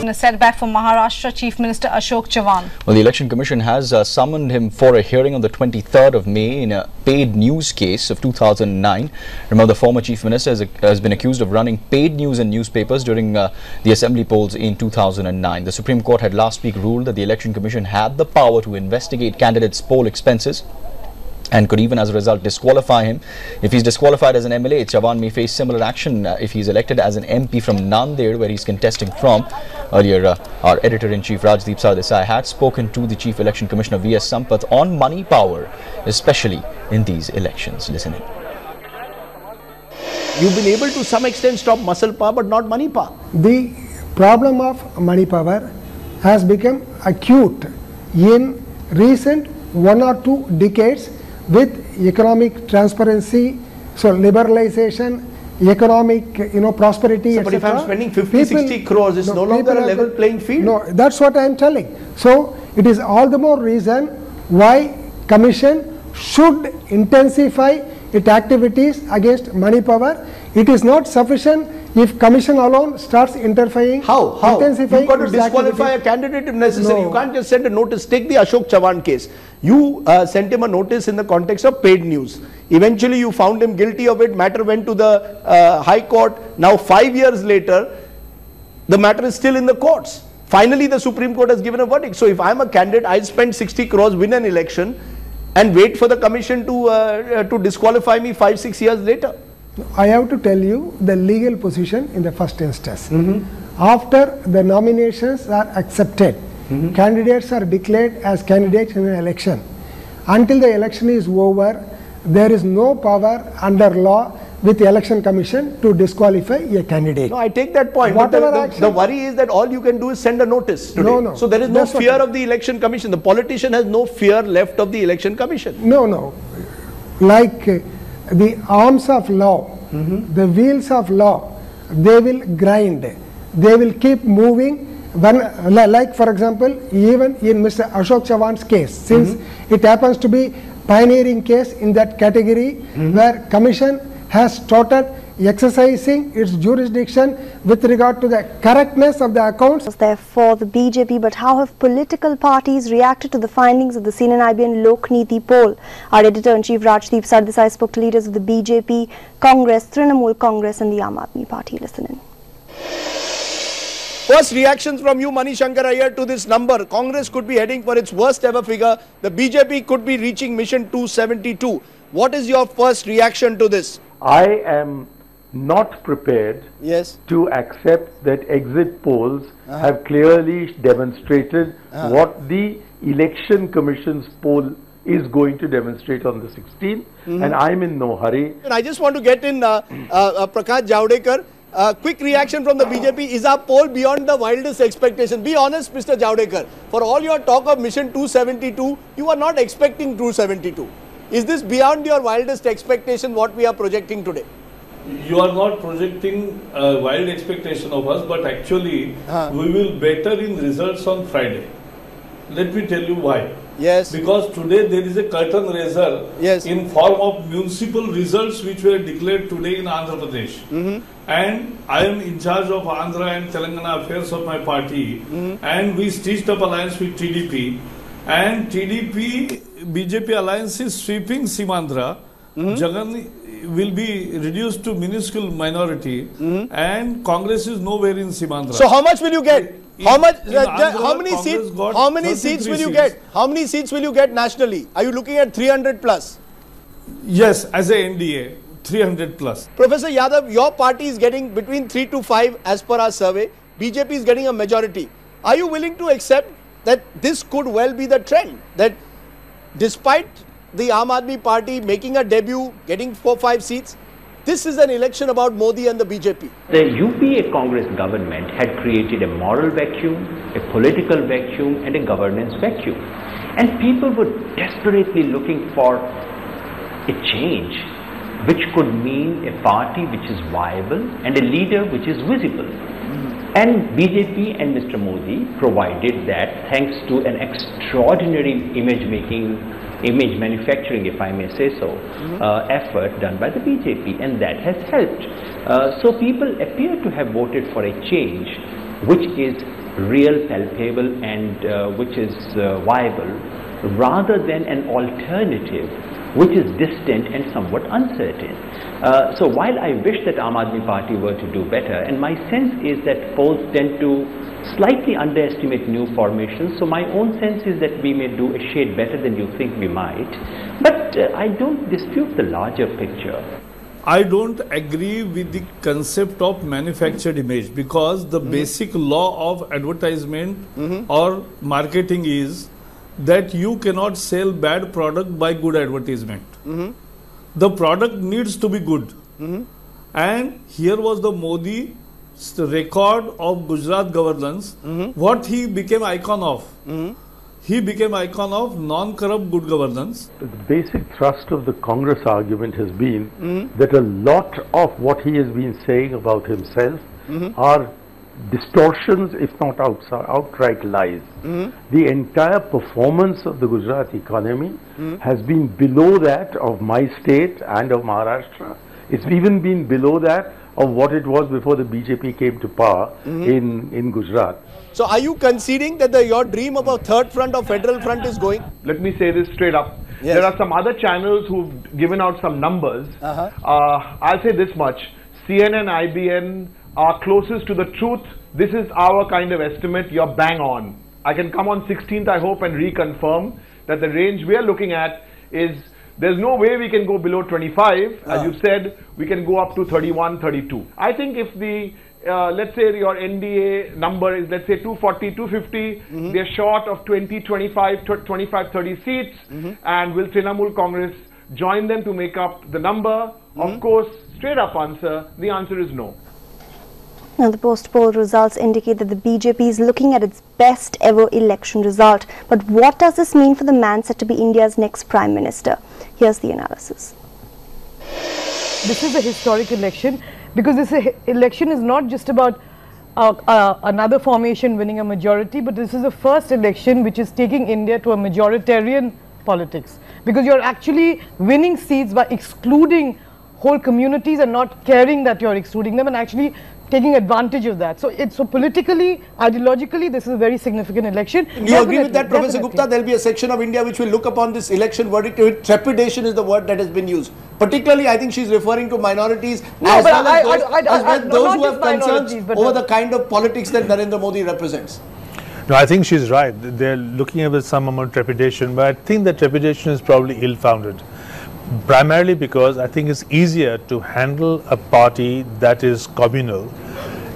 A setback for Maharashtra Chief Minister Ashok Chavan. Well, the Election Commission has summoned him for a hearing on the 23rd of May in a paid news case of 2009. Remember, the former Chief Minister has been accused of running paid news in newspapers during the assembly polls in 2009. The Supreme Court had last week ruled that the Election Commission had the power to investigate candidates' poll expenses and could even as a result disqualify him. If he's disqualified as an MLA, Chavan may face similar action if he's elected as an MP from Nanded, where he's contesting from. Earlier, our editor-in-chief Rajdeep Sardesai had spoken to the Chief Election Commissioner V.S. Sampath on money power, especially in these elections. Listen in. You've been able to some extent stop muscle power but not money power. The problem of money power has become acute in recent 1 or 2 decades with economic transparency, so liberalization, economic prosperity, so, but if I'm spending 50-60 crores, it's no longer a level playing field. No, that's what I am telling. So it is all the more reason why Commission should intensify its activities against money power. It is not sufficient if Commission alone starts interfering. How? You've got to disqualify a candidate if necessary. No. You can't just send a notice. Take the Ashok Chavan case. You sent him a notice in the context of paid news. Eventually you found him guilty of it. Matter went to the High Court. Now 5 years later, the matter is still in the courts. Finally the Supreme Court has given a verdict. So if I'm a candidate, I spend 60 crores, win an election and wait for the Commission to disqualify me 5-6 years later. I have to tell you the legal position in the first instance. After the nominations are accepted, candidates are declared as candidates in an election. Until the election is over, there is no power under law with the Election Commission to disqualify a candidate. No, I take that point. But the worry is that all you can do is send a notice today. No. So there is no fear of the Election Commission. The politician has no fear left of the Election Commission. No. Like the arms of law, the wheels of law, they will grind. They will keep moving. When, like for example, even in Mr. Ashok Chavan's case, since it happens to be pioneering case in that category, where Commission has started exercising its jurisdiction with regard to the correctness of the accounts. Therefore, the BJP, but how have political parties reacted to the findings of the CNN-IBN Lok Niti poll? Our editor-in-chief Rajdeep Sardesai spoke to leaders of the BJP, Congress, Trinamool Congress and the Aam Aadmi Party. Listen in. First reactions from you, Mani Shankar Iyer, to this number. Congress could be heading for its worst ever figure. The BJP could be reaching mission 272. What is your first reaction to this? I am not prepared to accept that exit polls have clearly demonstrated what the Election Commission's poll is going to demonstrate on the 16th, and I'm in no hurry. I just want to get in Prakash Javadekar. Quick reaction from the BJP. Is our poll beyond the wildest expectation? Be honest, Mr. Javadekar. For all your talk of mission 272, you are not expecting 272. Is this beyond your wildest expectation, what we are projecting today? You are not projecting a wild expectation of us, but actually we will better in results on Friday. Let me tell you why. Yes. Because today there is a curtain raiser in form of municipal results which were declared today in Andhra Pradesh. And I am in charge of Andhra and Telangana affairs of my party. And we stitched up alliance with TDP. And TDP BJP alliance is sweeping Simandhra. Jagan will be reduced to minuscule minority, and Congress is nowhere in Simandhra. So how much will you get? How many seats will you get? How many seats will you get nationally? Are you looking at 300 plus? Yes, as a NDA, 300 plus. Professor Yadav, your party is getting between 3 to 5 as per our survey. BJP is getting a majority. Are you willing to accept that this could well be the trend? That despite the Aam Aadmi Party making a debut, getting 4-5 seats, this is an election about Modi and the BJP. The UPA Congress government had created a moral vacuum, a political vacuum and a governance vacuum. And people were desperately looking for a change which could mean a party which is viable and a leader which is visible. And BJP and Mr. Modi provided that thanks to an extraordinary image manufacturing, if I may say so, effort done by the BJP, and that has helped. So people appear to have voted for a change which is real, palpable and which is viable, rather than an alternative which is distant and somewhat uncertain. So while I wish that Aam Aadmi Party were to do better, and my sense is that polls tend to slightly underestimate new formations, so my own sense is that we may do a shade better than you think we might, but I don't dispute the larger picture. I don't agree with the concept of manufactured image, because the basic law of advertisement or marketing is that you cannot sell bad product by good advertisement. The product needs to be good. And here was the Modi record of Gujarat governance, what he became icon of. He became icon of non-corrupt good governance. The basic thrust of the Congress argument has been that a lot of what he has been saying about himself are distortions, if not outright lies. The entire performance of the Gujarat economy has been below that of my state and of Maharashtra. It's even been below that of what it was before the BJP came to power in Gujarat. So are you conceding that your dream of a third front or federal front is going? Let me say this straight up. Yes. There are some other channels who've given out some numbers. I'll say this much. CNN, IBN are closest to the truth. This is our kind of estimate. You're bang on. I can come on 16th, I hope, and reconfirm that the range we are looking at is, there's no way we can go below 25. As you've said, we can go up to 31, 32. I think if the, let's say your NDA number is, let's say 240, 250, they're short of 20, 25, 30 seats, and will Trinamool Congress join them to make up the number? Of course, straight up answer, the answer is no. Now, the post-poll results indicate that the BJP is looking at its best ever election result. But what does this mean for the man set to be India's next Prime Minister? Here's the analysis. This is a historic election, because this election is not just about another formation winning a majority, but this is the first election which is taking India to a majoritarian politics, because you're actually winning seats by excluding whole communities and not caring that you're excluding them, and actually taking advantage of that. So politically, ideologically, this is a very significant election. Do you agree with that, Professor Gupta? There will be a section of India which will look upon this election verdict with trepidation, is the word that has been used. Particularly, I think she's referring to minorities, as well as those who have concerns over the kind of politics that Narendra Modi represents. No, I think she's right. They're looking at it with some amount of trepidation, but I think that trepidation is probably ill-founded. Primarily because I think it's easier to handle a party that is communal,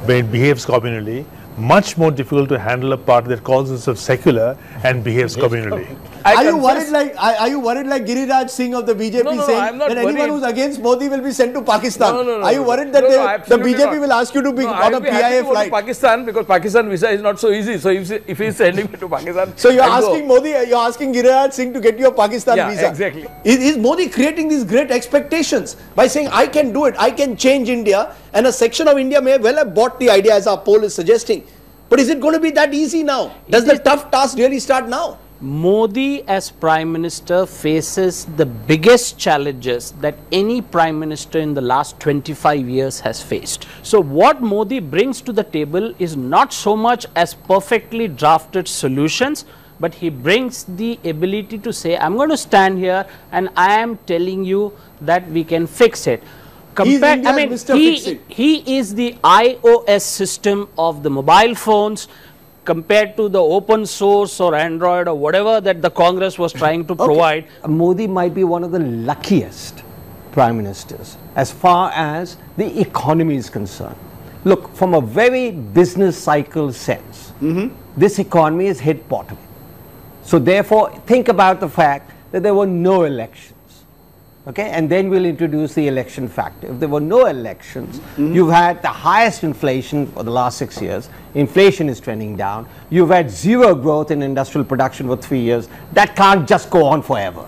when it behaves communally, much more difficult to handle a party that calls itself secular and behaves communally. Are you worried like Giriraj Singh of the BJP saying that anyone who's against Modi will be sent to Pakistan? Are you worried that the BJP will ask you to be on a PIA flight? Pakistan, because Pakistan visa is not so easy. So if he's sending me to Pakistan, so you're asking Modi, you're asking Giriraj Singh to get you a Pakistan visa. Exactly. Is Modi creating these great expectations by saying, I can do it, I can change India, and a section of India may well have bought the idea, as our poll is suggesting. But is it going to be that easy now? Does the tough task really start now? Modi as Prime Minister faces the biggest challenges that any Prime Minister in the last 25 years has faced. So what Modi brings to the table is not so much as perfectly drafted solutions, but he brings the ability to say, I'm going to stand here and I am telling you that we can fix it. He is the iOS system of the mobile phones, compared to the open source or Android or whatever that the Congress was trying to provide. Modi might be one of the luckiest Prime Ministers as far as the economy is concerned. Look, from a very business cycle sense, this economy has hit bottom. So therefore, think about the fact that there were no elections. Okay, and then we'll introduce the election factor. If there were no elections, you've had the highest inflation for the last 6 years. Inflation is trending down. You've had zero growth in industrial production for 3 years. That can't just go on forever.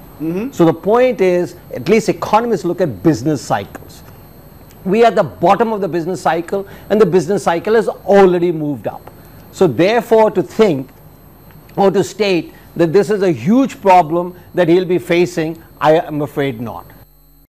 So the point is, at least economists look at business cycles. We are at the bottom of the business cycle, and the business cycle has already moved up. So therefore, to think or to state that this is a huge problem that he'll be facing, I am afraid not.